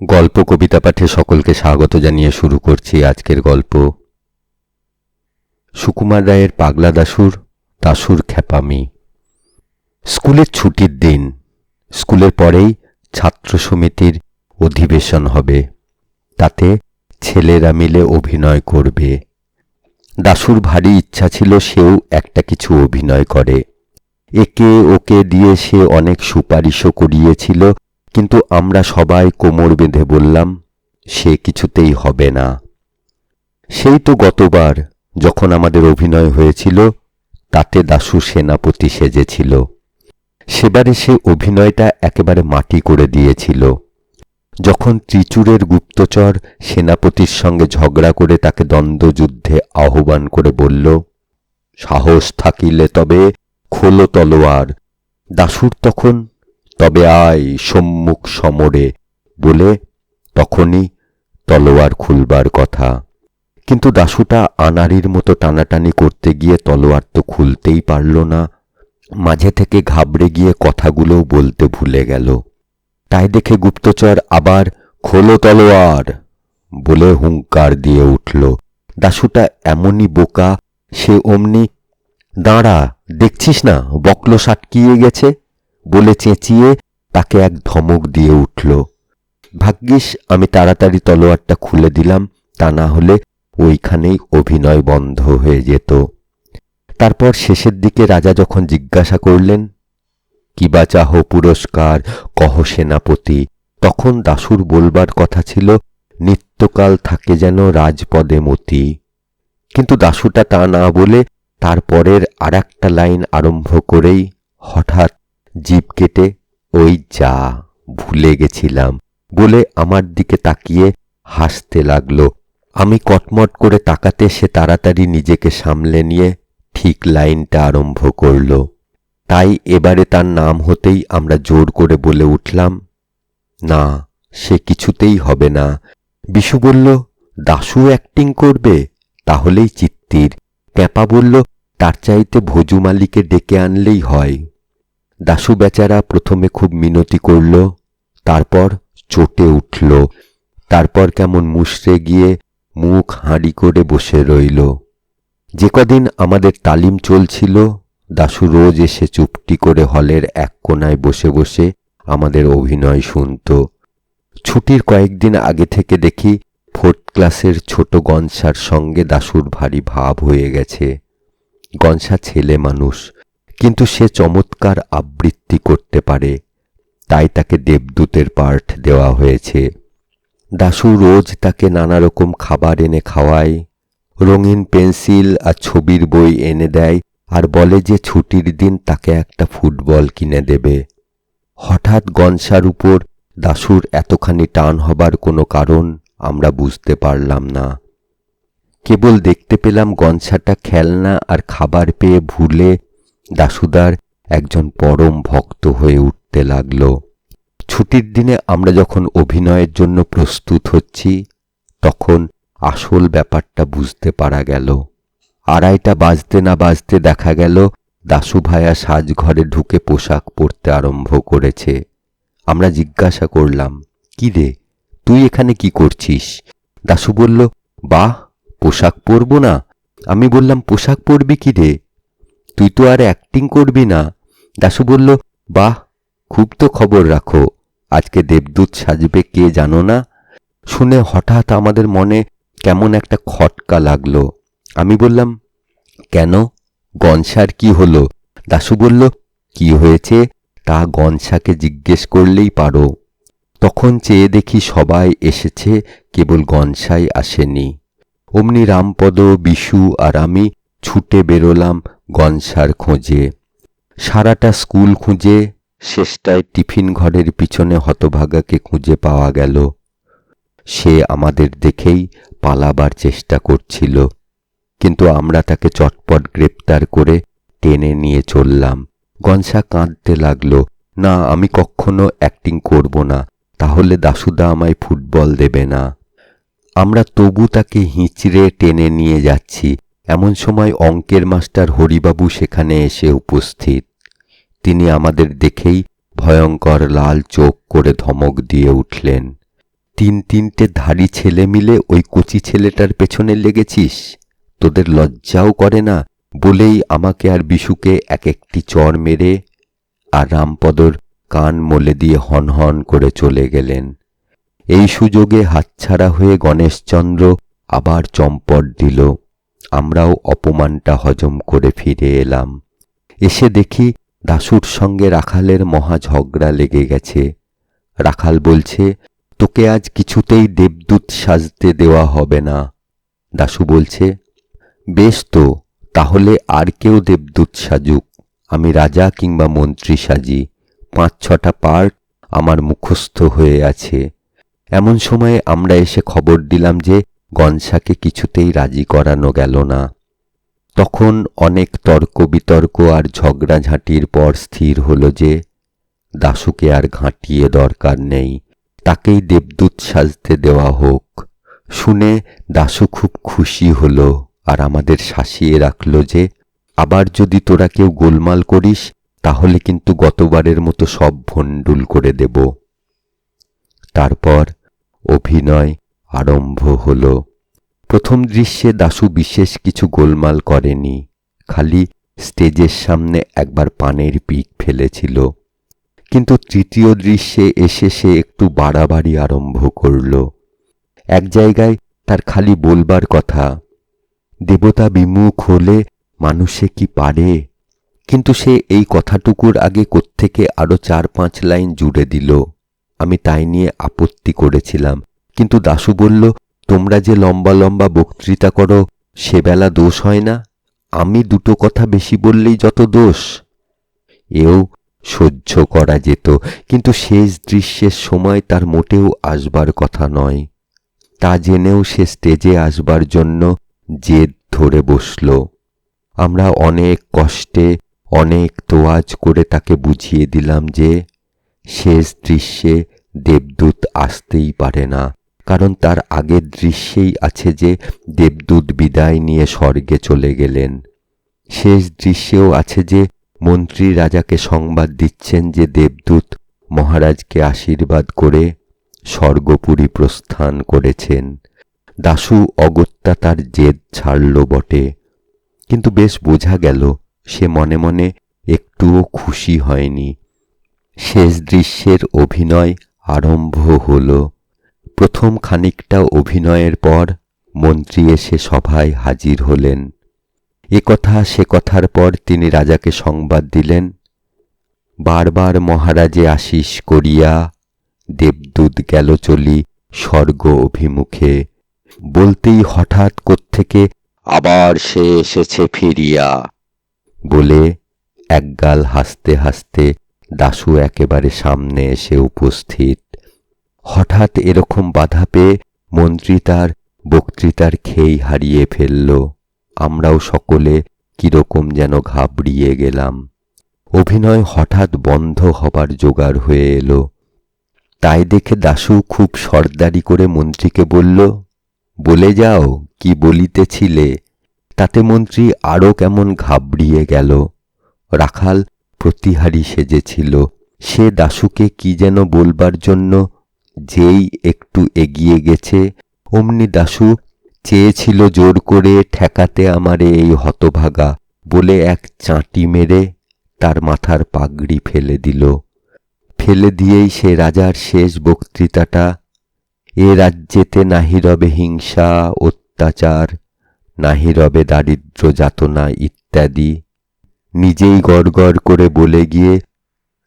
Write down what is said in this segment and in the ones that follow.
গল্প কবিতা পাঠে সকলকে স্বাগত জানিয়ে শুরু করছি আজকের গল্প। সুকুমার রায়ের পাগলা দাশুর দাশুর খ্যাপামি। স্কুলের ছুটির দিন। স্কুলের পরেই ছাত্র সমিতির অধিবেশন হবে। তাতে ছেলেরা মিলে অভিনয় করবে। দাশুর ভারী ইচ্ছা ছিল সেও একটা কিছু অভিনয় করে। একে ওকে দিয়ে সে অনেক সুপারিশও করিয়েছিল, কিন্তু আমরা সবাই কোমর বেঁধে বললাম সে কিছুতেই হবে না। সেই তো গতবার যখন আমাদের অভিনয় হয়েছিল, তাতে দাশু সেনাপতি সেজেছিল। সেবারে সে অভিনয়টা একেবারে মাটি করে দিয়েছিল। যখন ত্রিচুরের গুপ্তচর সেনাপতির সঙ্গে ঝগড়া করে তাকে দ্বন্দ্বযুদ্ধে আহ্বান করে বলল, সাহস থাকিলে তবে খোলো তলোয়ার, দাশুর তখন তবে আয় সম্মুখ সমরে বলে তখনই তলোয়ার খুলবার কথা। কিন্তু দাশুটা আনাড়ির মতো টানাটানি করতে গিয়ে তলোয়ার তো খুলতেই পারল না। মাঝে থেকে ঘাবড়ে গিয়ে কথাগুলোও বলতে ভুলে গেল। তাই দেখে গুপ্তচর আবার খোলো তলোয়ার বলে হুঙ্কার দিয়ে উঠল। দাশুটা এমনই বোকা, সে অমনি দাঁড়া দেখছিস না বকলো সাটকিয়ে গেছে বলে চেঁচিয়ে তাকে এক ধমক দিয়ে উঠল। ভাগ্যিস আমি তাড়াতাড়ি তলোয়ারটা খুলে দিলাম, তা না হলে ওইখানেই অভিনয় বন্ধ হয়ে যেত। তারপর শেষের দিকে রাজা যখন জিজ্ঞাসা করলেন, কিবা চাহ পুরস্কার কহ সেনাপতি, তখন দাশুর বলবার কথা ছিল, নিত্যকাল থাকে যেন রাজপদে মতি। কিন্তু দাশুটা তা না বলে তারপরের আর একটা লাইন আরম্ভ করেই হঠাৎ জিভ কেটে ওই যা ভুলে গেছিলাম বলে আমার দিকে তাকিয়ে হাসতে লাগলো। আমি কটমট করে তাকাতে সে তাড়াতাড়ি নিজেকে সামলে নিয়ে ঠিক লাইনটা আরম্ভ করল। তাই এবারে তার নাম হতেই আমরা জোর করে বলে উঠলাম, না সে কিছুতেই হবে না। বিশু বলল, দাশু অ্যাক্টিং করবে, তাহলেই চিত্তির। ক্যাপা বলল, তার চাইতে ভোজু মালিকে ডেকে আনলেই হয়। দাশু বেচারা প্রথমে খুব মিনতি করল, তারপর চটে উঠল, তারপর কেমন মুষড়ে গিয়ে মুখ হাঁড়ি করে বসে রইল। যে কদিন আমাদের তালিম চলছিল, দাশু রোজ এসে চুপটি করে হলের এক কোনায় বসে বসে আমাদের অভিনয় শুনত। ছুটির কয়েকদিন আগে থেকে দেখি ফোর্থ ক্লাসের ছোট গনসার সঙ্গে দাশুর ভারী ভাব হয়ে গেছে। গনসা ছেলে মানুষ, কিন্তু সে চমৎকার আবৃত্তি করতে পারে, তাই তাকে দেবদূতের পার্ট দেওয়া হয়েছে। দাশু রোজ তাকে নানা রকম খাবার এনে খাওয়ায়, রঙিন পেন্সিল আর ছবির বই এনে দেয়, আর বলে যে ছুটির দিন তাকে একটা ফুটবল কিনে দেবে। হঠাৎ গনসার উপর দাশুর এতখানি টান হবার কোনো কারণ আমরা বুঝতে পারলাম না। কেবল দেখতে পেলাম গনসাটা খেলনা আর খাবার পেয়ে ভুলে দাশুদার একজন পরম ভক্ত হয়ে উঠতে লাগল। ছুটির দিনে আমরা যখন অভিনয়ের জন্য প্রস্তুত হচ্ছি, তখন আসল ব্যাপারটা বুঝতে পারা গেল। 2:30 বাজতে না বাজতে দেখা গেল দাশু ভায়া সাজঘরে ঢুকে পোশাক পরতে আরম্ভ করেছে। আমরা জিজ্ঞাসা করলাম, কি রে তুই এখানে কি করছিস? দাশু বলল, বাহ পোশাক পরব না? আমি বললাম, পোশাক পরবি কি রে, তুই তো আর অ্যাক্টিং করবি না? দাশু বলল, বাহ খুব তো খবর রাখো, আজকে দেবদূত সাজবে কে জানো না? শুনে হঠাৎ আমাদের মনে কেমন একটা খটকা লাগলো। আমি বললাম, কেন গনসার কি হলো? দাশু বলল, কি হয়েছে তা গনসাকে জিজ্ঞেস করলেই পারো। তখন চেয়ে দেখি সবাই এসেছে, কেবল গনসাই আসেনি। অমনি রামপদ, বিশু আর আমি ছুটে বেরোলাম গনসার খোঁজে। সারাটা স্কুল খুঁজে শেষটায় টিফিন ঘরের পিছনে হতভাগাকে খুঁজে পাওয়া গেল। সে আমাদের দেখেই পালাবার চেষ্টা করছিল, কিন্তু আমরা তাকে চটপট গ্রেপ্তার করে টেনে নিয়ে চললাম। গনসা কাঁদতে লাগলো, না আমি কখনো অ্যাক্টিং করব না, তাহলে দাশুদা আমায় ফুটবল দেবে না। আমরা তবু তাকে হিঁচড়ে টেনে নিয়ে যাচ্ছি। এমন সময় অঙ্কের মাস্টার হরিবাবু সেখানে এসে উপস্থিত। তিনি আমাদের দেখেই ভয়ঙ্কর লাল চোখ করে ধমক দিয়ে উঠলেন, তিনটে ধাড়ি ছেলে মিলে ওই কচি ছেলেটার পেছনে লেগেছিস? তোদের লজ্জাও করে না? বলেই আমাকে আর বিশুকে এক একটি চড় মেরে আর রামপদর কান মলে দিয়ে হনহন করে চলে গেলেন। এই সুযোগে হাতছাড়া হয়ে গণেশচন্দ্র আবার চম্পট দিল। আমরাও অপমানটা হজম করে ফিরে এলাম। এসে দেখি দাশুর সঙ্গে রাখালের মহা ঝগড়া লেগে গেছে। রাখাল বলছে, তোকে আজ কিছুতেই দেবদূত সাজতে দেওয়া হবে না। দাশু বলছে, বেশ তো, তাহলে আর কেউ দেবদূত সাজুক, আমি রাজা কিংবা মন্ত্রী সাজি, 5-6টা পার্ট আমার মুখস্থ হয়ে আছে। এমন সময়ে আমরা এসে খবর দিলাম যে গনসাকে কিছুতেই রাজি করানো গেল না। তখন অনেক তর্ক বিতর্ক আর ঝগড়াঝাঁটির পর স্থির হলো যে দাশুকে আর ঘাঁটিয়ে দরকার নেই, তাকেই দেবদূত সাজতে দেওয়া হোক। শুনে দাশু খুব খুশি হলো আর আমাদের শাসিয়ে রাখল যে আবার যদি তোরা কেউ গোলমাল করিস তাহলে কিন্তু গতবারের মতো সব ভণ্ডুল করে দেব। তারপর অভিনয় আরম্ভ হলো। প্রথম দৃশ্যে দাশু বিশেষ কিছু গোলমাল করেনি, খালি স্টেজের সামনে একবার পানের পিক ফেলেছিল। কিন্তু তৃতীয় দৃশ্যে এসে সে একটু বাড়াবাড়ি আরম্ভ করল। এক জায়গায় তার খালি বলবার কথা, দেবতা বিমুখ হলে মানুষে কি পারে, কিন্তু সে এই কথাটুকুর আগে কোত্থেকে আরো 4-5 লাইন জুড়ে দিল। আমি তাই নিয়ে আপত্তি করেছিলাম, কিন্তু দাশু বলল, তোমরা যে লম্বা লম্বা বক্তৃতা করো সেবেলা দোষ হয় না? আমি 2টো কথা বেশি বললেই যত দোষ। এও সহ্য করা যেত, কিন্তু শেষ দৃশ্যের সময় তার মোটেও আসবার কথা নয়। তা জেনেও সে স্টেজে আসবার জন্য জেদ ধরে বসল। আমরা অনেক কষ্টে অনেক তোয়াজ করে তাকে বুঝিয়ে দিলাম যে শেষ দৃশ্যে দেবদূত আসতেই পারে না, কারণ তার আগের দৃশ্যেই আছে যে দেবদূত বিদায় নিয়ে স্বর্গে চলে গেলেন। শেষ দৃশ্যেও আছে যে মন্ত্রী রাজাকে সংবাদ দিচ্ছেন যে দেবদূত মহারাজকে আশীর্বাদ করে স্বর্গপুরী প্রস্থান করেছেন। দাশু অগত্যা তার জেদ ছাড়ল বটে, কিন্তু বেশ বোঝা গেল সে মনে মনে একটুও খুশি হয়নি। শেষ দৃশ্যের অভিনয় আরম্ভ হল। প্রথম খানিকটা অভিনয়ের পর মন্ত্রী এসে সভায় হাজির হলেন। এ কথা সে কথার পর তিনি রাজাকে সংবাদ দিলেন, বারবার মহারাজে আশিস করিয়া দেবদূত গেল চলি স্বর্গ অভিমুখে। বলতেই হঠাৎ কোত্থেকে আবার সে এসেছে ফিরিয়া বলে একগাল হাসতে হাসতে দাশু একেবারে সামনে এসে উপস্থিত। হঠাৎ এরকম বাধা পেয়ে মন্ত্রী তার বক্তৃতার খেই হারিয়ে ফেলল। আমরাও সকলে কিরকম যেন ঘাবড়িয়ে গেলাম। অভিনয় হঠাৎ বন্ধ হবার জোগাড় হয়ে এলো। তাই দেখে দাশু খুব সর্দারি করে মন্ত্রীকে বলল, বলে যাও কি বলিতেছিলে। তাতে মন্ত্রী আরো কেমন ঘাবড়িয়ে গেল। রাখাল প্রতিহারী সেজেছিল। সে দাশুকে কি যেন বলবার জন্য যেই একটু এগিয়ে গেছে, অমনি দাশু চেয়েছিল জোর করে ঠেকাতে আমারে এই হতভাগা বলে এক চাঁটি মেরে তার মাথার পাগড়ি ফেলে দিল। ফেলে দিয়েই সে রাজার শেষ বক্তৃতাটা, এ রাজ্যেতে নাহি রবে হিংসা অত্যাচার, নাহি রবে দারিদ্র্য যাতনা ইত্যাদি, নিজেই গড়গড় করে বলে গিয়ে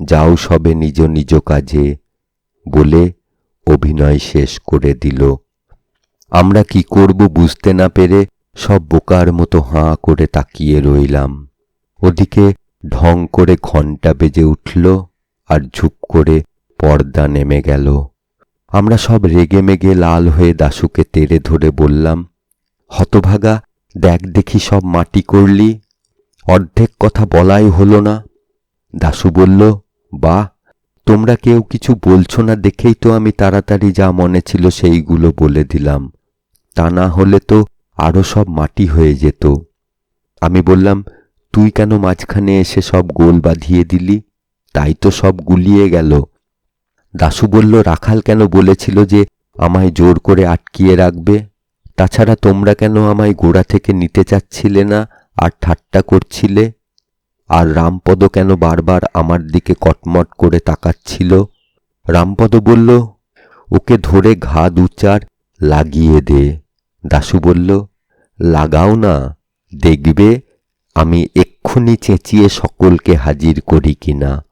যাও সবে নিজ নিজ কাজে বলে অভিনয় শেষ করে দিল। আমরা কি করব বুঝতে না পেরে সব বোকার মতো হাঁ করে তাকিয়ে রইলাম। ওদিকে ঢং করে ঘণ্টা বেজে উঠল আর ঝুপ করে পর্দা নেমে গেল। আমরা সব রেগে মেগে লাল হয়ে দাশুকে তেড়ে ধরে বললাম, হতভাগা, দেখ দেখি সব মাটি করলি, অর্ধেক কথা বলাই হলো না। দাশু বলল, বাহ, তোমরা কেউ কিছু বলছো না দেখেই তো আমি তাড়াতাড়ি যা মনে ছিল সেইগুলো বলে দিলাম, তা না হলে তো আরো সব মাটি হয়ে যেত। আমি বললাম, তুই কেন মাঝখানে এসে সব গোল বাঁধিয়ে দিলি, তাই তো সব গুলিয়ে গেল। দাশু বলল, রাখাল কেন বলেছিল যে আমায় জোর করে আটকিয়ে রাখবে? তাছাড়া তোমরা কেন আমায় গোড়া থেকে নিতে চাচ্ছিলে না আর ঠাট্টা করছিলে? আর রামপদ কেন বারবার আমার দিকে কটমট করে তাকাচ্ছিল? রামপদ বলল, ওকে ধরে ঘা দু-চার লাগিয়ে দে। দাশু বলল, লাগাও না, দেখবে আমি এক্ষুনি চেঁচিয়ে সকলকে হাজির করি কিনা।